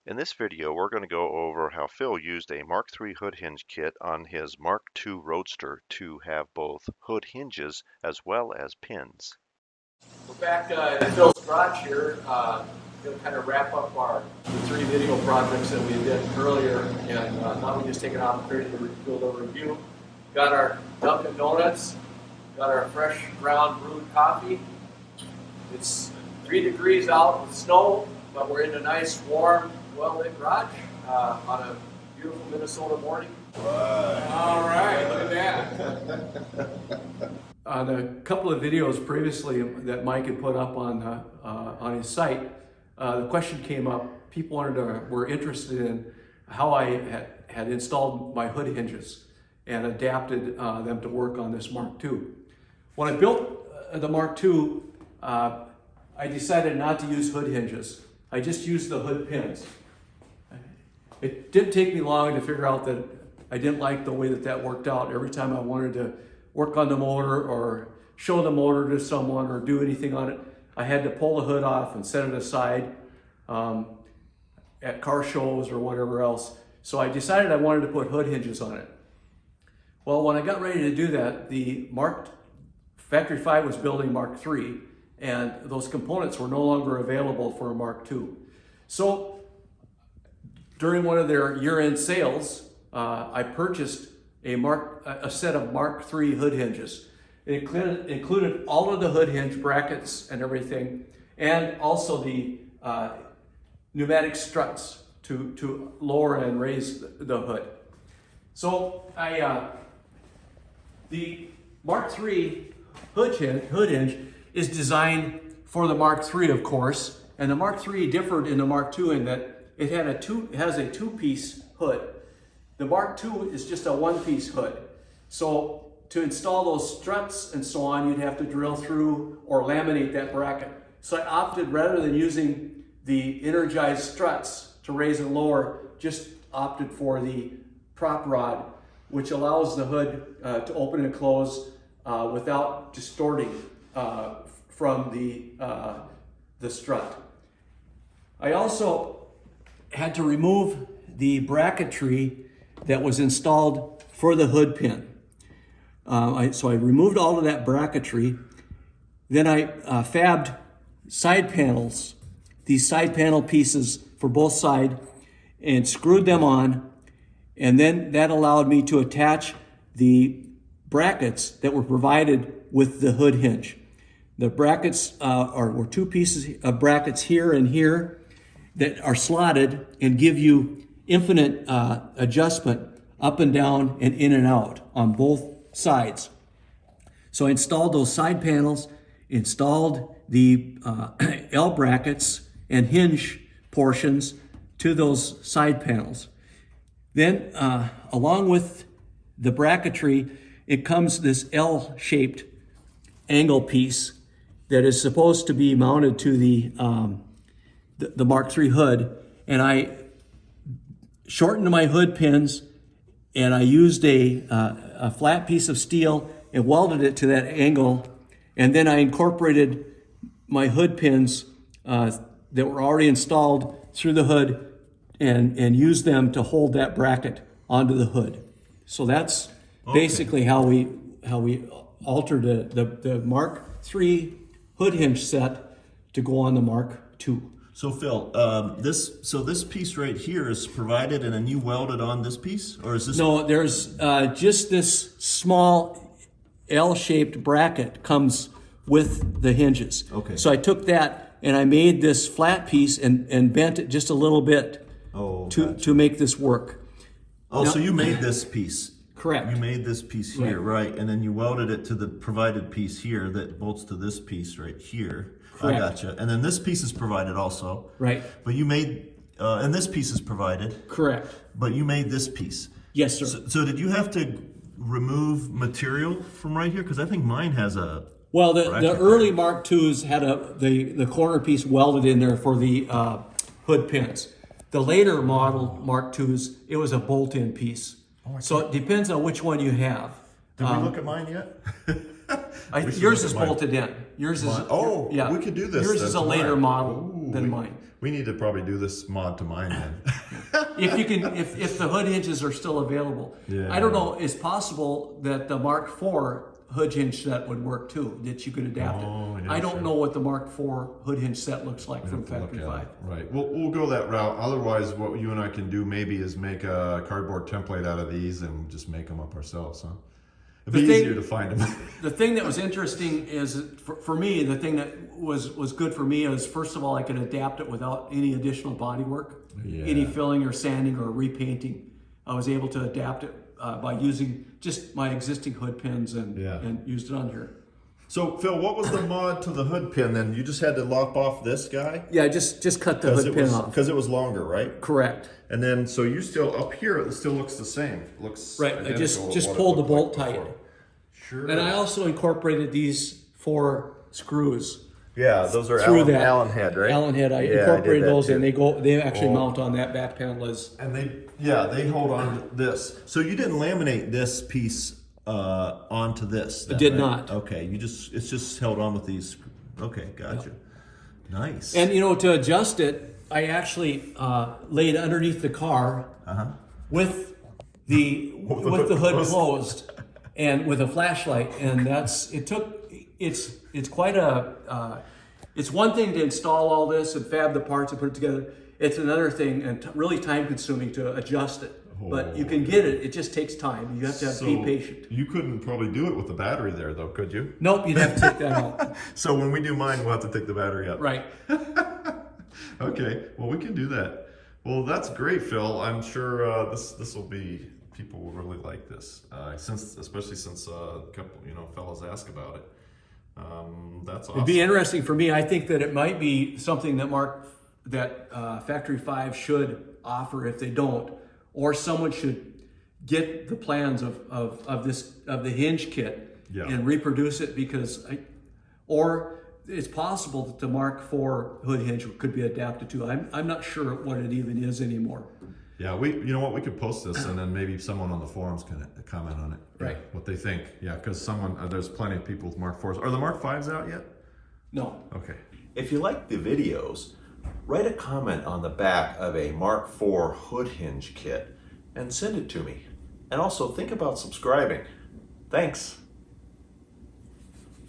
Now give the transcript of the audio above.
In this video, we're going to go over how Phil used a Mark III hood hinge kit on his Mark II Roadster to have both hood hinges as well as pins. We're back in Phil's garage here. Going to kind of wrap up the 3 video projects that we did earlier, and now we just take an opportunity to do a little review. Got our Dunkin' Donuts, got our fresh ground brewed coffee. It's 3 degrees out with snow, but we're in a nice, warm, well-lit garage on a beautiful Minnesota morning. All right, look at that. On a couple of videos previously that Mike had put up on his site, the question came up. People were interested in how I had installed my hood hinges and adapted them to work on this Mark II. When I built the Mark II, I decided not to use hood hinges. I just used the hood pins. It didn't take me long to figure out that I didn't like the way that worked out. Every time I wanted to work on the motor or show the motor to someone or do anything on it, I had to pull the hood off and set it aside at car shows or whatever else. So I decided I wanted to put hood hinges on it. Well, when I got ready to do that, the Factory 5 was building Mark III, and those components were no longer available for a Mark II. So during one of their year-end sales, I purchased a set of Mark III hood hinges. It included all of the hood hinge brackets and everything, and also the pneumatic struts to lower and raise the hood. So the Mark III hood hinge is designed for the Mark III, of course, and the Mark III differed in the Mark II in that it has a 2-piece hood. The Mark II is just a 1-piece hood. So to install those struts and so on, you'd have to drill through or laminate that bracket. So I opted, rather than using the energized struts to raise and lower, just opted for the prop rod, which allows the hood to open and close without distorting from the strut. I also had to remove the bracketry that was installed for the hood pin. So I removed all of that bracketry. Then I fabbed side panels, these side panel pieces for both sides, and screwed them on. And then that allowed me to attach the brackets that were provided with the hood hinge. The brackets were 2 pieces of brackets here and here that are slotted and give you infinite adjustment up and down and in and out on both sides. So I installed those side panels, installed the L brackets and hinge portions to those side panels. Then along with the bracketry, it comes this L-shaped angle piece that is supposed to be mounted to the Mark III hood, and I shortened my hood pins, and I used a flat piece of steel and welded it to that angle, and then I incorporated my hood pins that were already installed through the hood and used them to hold that bracket onto the hood. So that's basically how we altered the Mark III hood hinge set to go on the Mark II. So Phil, this piece right here is provided, and then you welded on this piece, or is this? No, there's just this small L-shaped bracket comes with the hinges. Okay. So I took that and I made this flat piece and bent it just a little bit to make this work. Oh, now, so you made this piece. Correct. You made this piece here, right? And then you welded it to the provided piece here that bolts to this piece right here. Correct. I gotcha. And then this piece is provided also. Right. But you made, and this piece is provided. Correct. But you made this piece. Yes, sir. So did you have to remove material from right here? Because I think mine has a... Well, the early Mark IIs had the corner piece welded in there for the hood pins. The later model Mark IIs, it was a bolt-in piece. So it depends on which one you have. Did we look at mine yet? Yours is bolted in. Yours is yeah. We could do this. Yours is a later model than mine. We need to probably do this mod to mine then. If you can, if the hood hinges are still available. Yeah. I don't know, it's possible that the Mark IV hood hinge set would work too, that you could adapt Oh, it. yeah, I don't sure. know what the Mark IV hood hinge set looks like from Have to look Factory at Five. it. Right. We'll go that route. Otherwise, what you and I can do maybe is make a cardboard template out of these and just make them up ourselves, huh? It'd be easier to find them. The thing that was interesting is, for me, the thing that was good for me is, first of all, I could adapt it without any additional body work, Yeah. any filling or sanding or repainting. I was able to adapt it by using just my existing hood pins and used it on here. So, Phil, what was the mod to the hood pin then? You just had to lop off this guy? Yeah, just cut the hood pin off. Because it was longer, right? Correct. And then, so you still, up here, it still looks the same. It looks Right, I identical just to what pulled it the bolt looked like tight. before. Sure. And I also incorporated these 4 screws Yeah, those are through that Allen head, right? Allen head. I Yeah, I did incorporated that those, too. and they actually Oh. mount on that back panel as. And they hold on to this. So you didn't laminate this piece onto this? Then, did right? not. Okay, it's just held on with these. Okay, gotcha. Nice. And to adjust it, I actually laid underneath the car with the hood closed and with a flashlight, and it's quite a it's one thing to install all this and fab the parts and put it together. It's another thing and really time consuming to adjust it. But you can get it. It just takes time. You have to be patient. You couldn't probably do it with the battery there, though, could you? Nope, you'd have to take that out. So when we do mine, we'll have to take the battery out. Right. Okay, well, we can do that. Well, that's great, Phil. I'm sure this will be, people will really like this, especially since a couple, fellas ask about it. That's awesome. It'd be interesting for me. I think that it might be something that Factory 5 should offer if they don't, or someone should get the plans of the hinge kit and reproduce it, because or it's possible that the Mark IV hood hinge could be adapted to. I'm not sure what it even is anymore. Yeah, we could post this and then maybe someone on the forums can comment on it. Right. What they think. Yeah, because there's plenty of people with Mark IVs. Are the Mark Vs out yet? No. Okay. If you like the videos, write a comment on the back of a Mark IV hood hinge kit and send it to me. And also think about subscribing. Thanks.